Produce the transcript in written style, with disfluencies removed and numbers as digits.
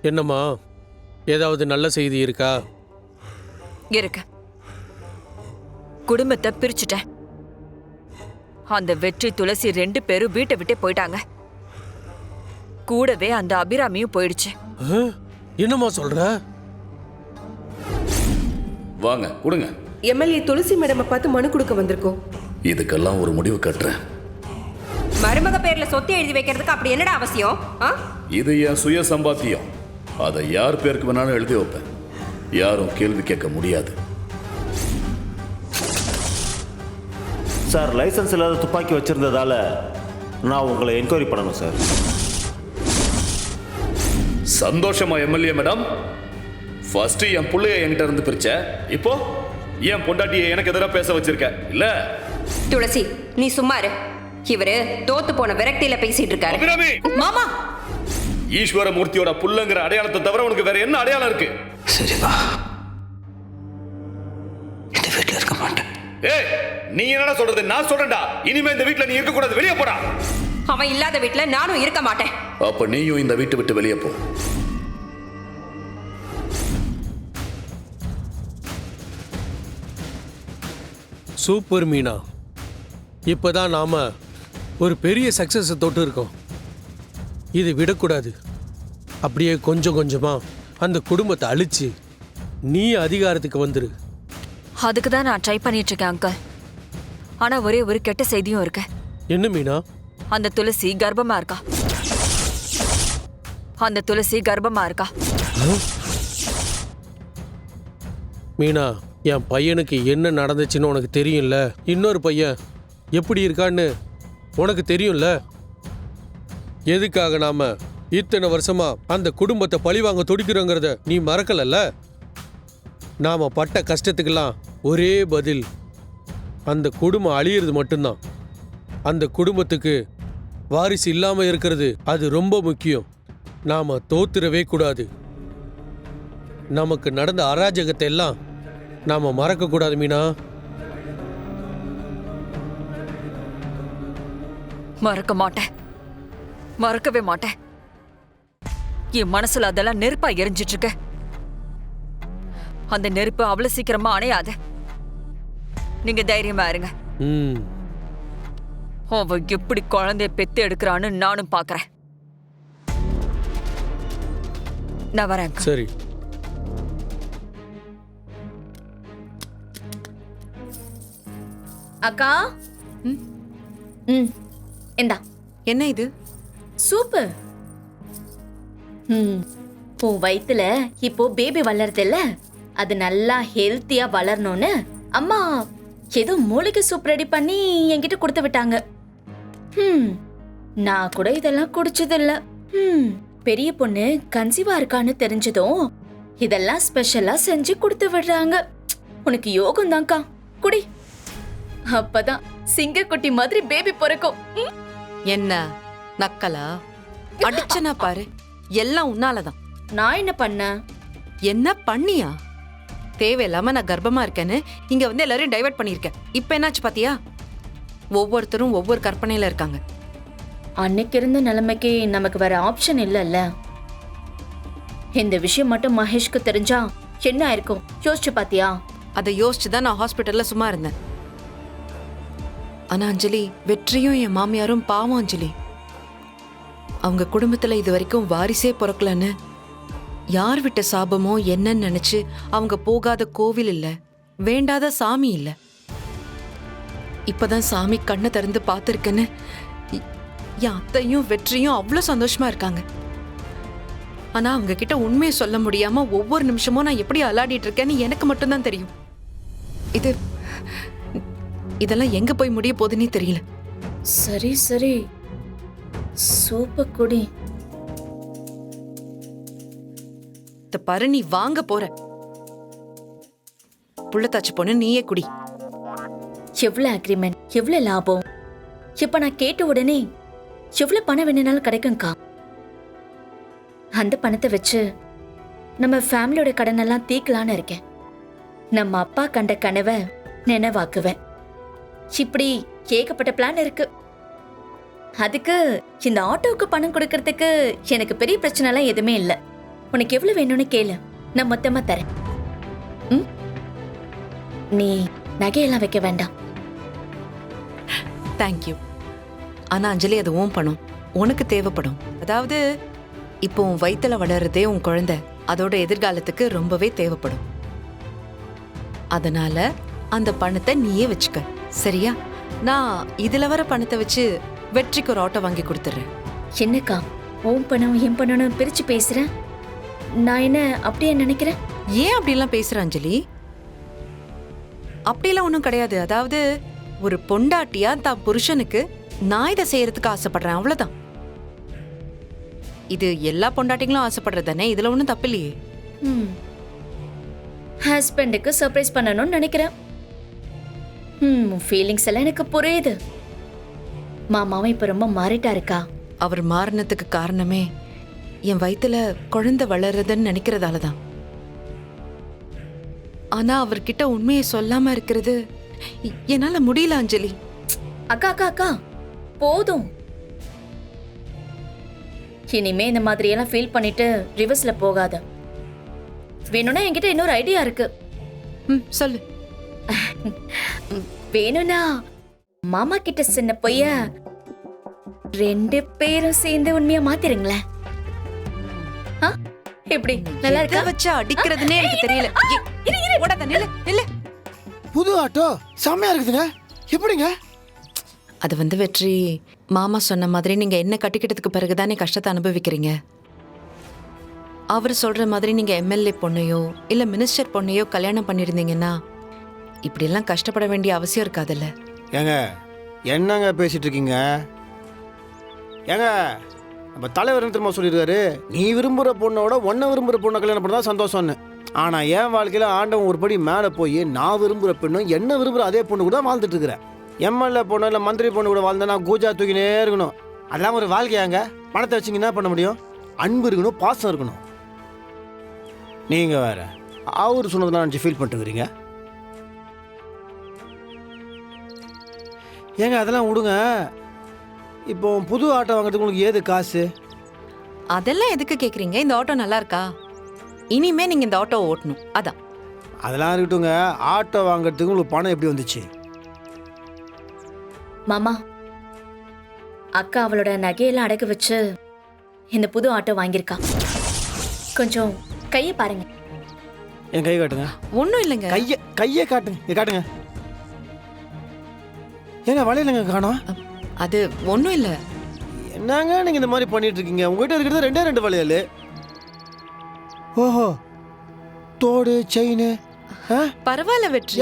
என்னம்மா, ஏதாவது நல்ல செய்தி இருக்கா? இருக்கு. குடும்பத்தை பிரிச்சுட்டேன். அந்த வெற்றி துளசி 2 பேரும் வீட்டை விட்டு போயிட்டாங்க. கூடவே அந்த அபிராமியும் போயிடுச்சு. என்னம்மா சொல்ற? வாங்க கொடுங்க. எம்எல்ஏ துளசி மேடம் பார்த்து மனு கொடுக்க வந்திருக்கோம். இதுக்கெல்லாம் ஒரு முடிவு கட்டுறேன். மருமக பேர்ல சொத்து எழுதி வைக்கிறதுக்கு அப்படி என்னடா அவசியம்? இது என் சுய சம்பாத்தியம். அதை யார் பேருக்கு வேணாலும் எழுதி வைப்பேன். யாரும் கேள்வி கேட்க முடியாது. சார், லைசன்ஸ் இல்லாத துப்பாக்கி வச்சிருந்ததால நான் உங்களை என்கொயரி பண்ணணும் சார். சந்தோஷமா எம்எல்ஏ மேடம். ஃபர்ஸ்ட் என் புள்ளைய என்கிட்ட இருந்து பிரிச்ச, இப்போ என் பொண்டாட்டியை எனக்கு எதிராக பேச வச்சிருக்க இல்ல? துளசி, நீ சும்மா இரு. இவரு தோத்து போன விரக்தியில பேசிட்டு இருக்காரு. அபிராமி, மாமா, ஈஸ்வரமூர்த்தியோட புள்ளங்கிற அடையாளத்தை தவிர உனக்கு வேற என்ன அடையாளம் இருக்கு? சரிப்பா, இந்த வீட்டில் இருக்க மாட்டேன். ஏய், நீ என்னடா சொல்றது? நான் சொல்றேன்டா, இனிமே இந்த வீட்ல நீ இருக்க கூடாது, வெளியே போடா. அவன் இல்லாத வீட்டுல நானும் இருக்க மாட்டேன். அப்ப நீயும் இந்த வீட்டை விட்டு வெளியே போ. சூப்பர் மீனா, இப்பதான் நாம ஒரு பெரிய சக்சஸ் தொட்டு இருக்கோம். இது விடக்கூடாது. அப்படியே கொஞ்சம் கொஞ்சமா அந்த குடும்பத்தை அழிச்சு நீ அதிகாரத்துக்கு வந்துரு. அதுக்கு தான் நான் ட்ரை பண்ணிட்டு இருக்கேன் அங்கிள். ஆனா ஒரே ஒரு கெட்ட செய்தியும் இருக்கு. என்ன மீனா? அந்த துளசி கர்ப்பமா இருக்கா. அந்த துளசி கர்ப்பமா இருக்கா. மீனா, என் பையனுக்கு என்ன நடந்துச்சுன்னு உனக்கு தெரியும்ல. இன்னொரு பையன் எப்படி இருக்கான்னு உனக்கு தெரியும்ல. எதுக்காக நாம இத்தனை வருஷமா அந்த குடும்பத்தை பழிவாங்க துடிக்கிறோங்கிறத நீ மறக்கலல்ல. நாம பட்ட கஷ்டத்துக்கெல்லாம் ஒரே பதில் அந்த குடும்பம் அழியிறது மட்டும்தான். அந்த குடும்பத்துக்கு வாரிசு இல்லாம இருக்கிறது அது ரொம்ப முக்கியம். நாம தோத்துறவே கூடாது. நமக்கு நடந்த அராஜகத்தை எல்லாம் நாம மறக்க கூடாது மீனா. மறக்க மாட்டேன், மறக்கவே மாட்டேன். என் மனசுல அதெல்லாம் நெருப்பா எரிஞ்சிட்டு இருக்கு. அந்த நெருப்பு அவ்வளவு சீக்கிரமா அணையாது. நீங்க தைரியமா இருங்க. அவ எப்படி குழந்தைய பெத்து எடுக்கிறான்னு நானும் பாக்குறேன். நான் வரேன். சரி. அக்கா, இந்தா. என்ன இது? சூப்பு. உன் வயித்துல இப்போ பேபி வளருது இல்ல, அது நல்லா ஹெல்த்தியா வளரணும்னு அம்மா ஏதோ மூலிகை சூப் ரெடி பண்ணி என்கிட்ட கொடுத்து விட்டாங்க. நான் கூட இதெல்லாம் குடிச்சது இல்ல. பெரிய பொண்ணு கன்சீவா இருக்கான்னு தெரிஞ்சதும் இதெல்லாம் ஸ்பெஷலா செஞ்சு கொடுத்து விடுறாங்க. உனக்கு யோகம் தான்க்கா, குடி. அப்பதான் சிங்கக்குட்டி மாதிரி பேபி பிறக்கும். என்ன நக்கலா? அடிச்சனா பாரு, எல்லாம் உன்னாலதான். நான் என்ன பண்ண? என்ன பண்ணியா? தேவையில்லாம நான் கர்ப்பமா இருக்கேன்னு இங்க வந்து எல்லாரையும் டைவர்ட் பண்ணிருக்கேன். இப்ப என்னாச்சு பாத்தியா? ஒவ்வொருத்தரும் ஒவ்வொரு கற்பனையில இருக்காங்க. அன்னைக்கு இருந்த நிலைமைக்கு நமக்கு வேற ஆப்ஷன் இல்லைல்ல. இந்த விஷயம் மட்டும் மகேஷ்க்கு தெரிஞ்சா என்ன ஆயிருக்கும் யோசிச்சு பாத்தியா? அதை யோசிச்சுதான் நான் ஹாஸ்பிட்டல்ல சும்மா இருந்தேன். ஆனா அஞ்சலி, வெற்றியும் என் மாமியாரும் பாவம் அஞ்சலி. அவங்க குடும்பத்துல இது வரைக்கும் வாரிசே பிறக்கலன்னு யார் விட்ட சாபமோ என்னன்னு நினைச்சு அவங்க போகாத கோவில் இல்ல, வேண்டாத சாமி இல்ல. இப்பதான் சாமி கண்ணை திறந்து பார்த்திருக்கேன்னு என் அத்தையும் வெற்றியும் அவ்வளவு சந்தோஷமா இருக்காங்க. ஆனா அவங்க கிட்ட உண்மையை சொல்ல முடியாம ஒவ்வொரு நிமிஷமும் நான் எப்படி அலாடிட்டு இருக்கேன்னு எனக்கு மட்டும்தான் தெரியும். இதெல்லாம் எங்க போய் முடிய போகுதுன்னே தெரியல. சரி சரி, சூப்பர் குடி. பாரு, நீ வாங்க போற புள்ளத்தாச்சு பொண்ணு, நீயே குடி. எவ்வளவு அக்ரிமெண்ட், எவ்வளவு லாபம். இப்ப நான் கேட்ட உடனே எவ்வளவு பணம் வேணும்னாலும் கிடைக்கும்க்கா. அந்த பணத்தை வச்சு நம்ம ஃபேமிலியோட கடன் எல்லாம் தீக்கலான்னு இருக்கேன். நம்ம அப்பா கண்ட கனவை நினைவாக்குவேன். இப்படி ஏகப்பட்ட பிளான் இருக்கு. அதுக்கு இந்த ஆட்டோவுக்கு பணம் கொடுக்கறதுக்கு எனக்கு பெரிய பிரச்சனை எல்லாம் எதுவுமே இல்லை. உனக்கு எவ்வளவு வேணும்னு கேளு, நான் மொத்தமா தரேன். ம்? நீ நகையெல்லாம் வைக்க வேண்டாம். தேங்க்யூ. ஆனா அஞ்சலி, அது உன் பணம், உனக்கு தேவைப்படும். அதாவது இப்போ உன் வயித்துல வளர்றதே உன் குழந்தை, அதோட எதிர்காலத்துக்கு ரொம்பவே தேவைப்படும். அதனால அந்த பணத்தை நீயே வச்சுக்க, சரியா? நான் இதுல வர பணத்தை வச்சு வெற்றிக்கு ஒரு ஆட்டோ வாங்கி கொடுத்துட்றேன். என்னக்கா உன் பணம் என் பணம்னு பிரிச்சு பேசுற? நான் என்ன அப்படியே நினைக்கிறேன்? ஏன் அப்படிலாம் பேசுற அஞ்சலி? அப்படிலாம் ஒன்றும் கிடையாது. அதாவது ஒரு பொண்டாட்டியா தான் புருஷனுக்கு நான் இதை செய்யறதுக்கு ஆசைப்படுறேன், அவ்வளவுதான். இது எல்லா பொண்டாட்டிங்களும் ஆசைப்படுறது தானே, இதுல ஒன்றும் தப்பு இல்லையே. ஹஸ்பண்டுக்கு சர்ப்ரைஸ் பண்ணணும்னு நினைக்கிறேன். ஃபீலிங்ஸ் எல்லாம் எனக்கு புரியுது. மாமாவும் இப்ப ரொம்ப மாறிட்டாருக்கா. அவர் மாறினதுக்கு காரணமே என் வயித்துல குழந்தை வளருதுன்னு நினைக்கிறதால தான். ஆனா அவர்கிட்ட உண்மையை சொல்லாம இருக்கிறது என்னால முடியல அஞ்சலி. அக்கா அக்கா அக்கா போதும். இனிமே இந்த மாதிரி எல்லாம் ஃபீல் பண்ணிட்டு ரிவர்ஸ்ல போகாத. வேணும்னா என்கிட்ட இன்னொரு ஐடியா இருக்கு. சொல்லு. வேணும்னா மாமா கிட்ட சின்ன பொய்ய 2 பேரும் சேர்ந்து உண்மையா மாத்திருங்களேன். எப்படி நல்லா இருக்கா? வச்சு அடிக்கிறதுனே எனக்கு தெரியல. ஓடாத, நில்லு நில்லு. புது ஆட்டோ செம்மையா இருக்குதுங்க, எப்படிங்க? அது வந்து வெற்றி, மாமா சொன்ன மாதிரி நீங்க என்ன கட்டிக்கிட்டதுக்கு பிறகுதானே கஷ்டத்தை அனுபவிக்கிறீங்க. அவர் சொல்ற மாதிரி நீங்க எம்எல்ஏ பொண்ணையோ இல்ல மினிஸ்டர் பொண்ணையோ கல்யாணம் பண்ணிருந்தீங்கன்னா இப்படி எல்லாம் கஷ்டப்பட வேண்டிய அவசியம் இருக்காதுல்ல. ஏங்க என்னங்க பேசிட்டு இருக்கீங்க? ஏங்க நம்ம தலைவர் திரும்ப சொல்லியிருக்காரு, நீ விரும்புகிற பொண்ணோட ஒன்றை விரும்புகிற பொண்ணை கல்யாணம் பண்ண தான் சந்தோஷம்னு. ஆனால் என் வாழ்க்கையில் ஆண்டவன் ஒரு படி மேலே போய் நான் விரும்புகிற பெண்ணும் என்ன விரும்புகிற அதே பொண்ணு கூட வாழ்ந்துட்டு இருக்கிறேன். எம்எல்ஏ பொண்ணு இல்லை மந்திரி பொண்ணு கூட வாழ்ந்தா நான் கூஜா தூக்கினே இருக்கணும். அதெல்லாம் ஒரு வாழ்க்கையாங்க? பணத்தை வச்சுங்க என்ன பண்ண முடியும்? அன்பு இருக்கணும், பாசம் இருக்கணும். நீங்கள் வேற அவர் சொன்னதெல்லாம் நினச்சி ஃபீல் பண்ணிட்டுக்கிறீங்க. ஏங்க அதெல்லாம் விடுங்க. இப்போ புது ஆட்டோ வாங்குறதுக்கு உங்களுக்கு ஏது காசு? அதெல்லாம் எதுக்கு கேக்குறீங்க? இந்த ஆட்டோ நல்லா இருக்கா? இனிமே நீங்க இந்த ஆட்டோ ஓட்டணும், அதான். அதெல்லாம் இருக்கட்டுங்க, ஆட்டோ வாங்குறதுக்கு உங்களுக்கு பணம் எப்படி வந்துச்சு? மாமா, அக்கா அவளோட நகையெல்லாம் அடகு வச்சு இந்த புது ஆட்டோ வாங்கியிருக்கா. கொஞ்சம் கையை பாருங்க. என் கை காட்டுங்க. ஒன்றும் இல்லைங்க. கையை காட்டுங்க, காட்டுங்க. ஏங்க வளையலங்க காணோம்? அது ஒன்றும் இல்லை. என்னங்க நீங்கள் இந்த மாதிரி பண்ணிட்டு இருக்கீங்க? உங்ககிட்ட இருக்கிறது 2 வளையல். ஓஹோ, தோடு செயின். பரவாயில்ல வெற்றி.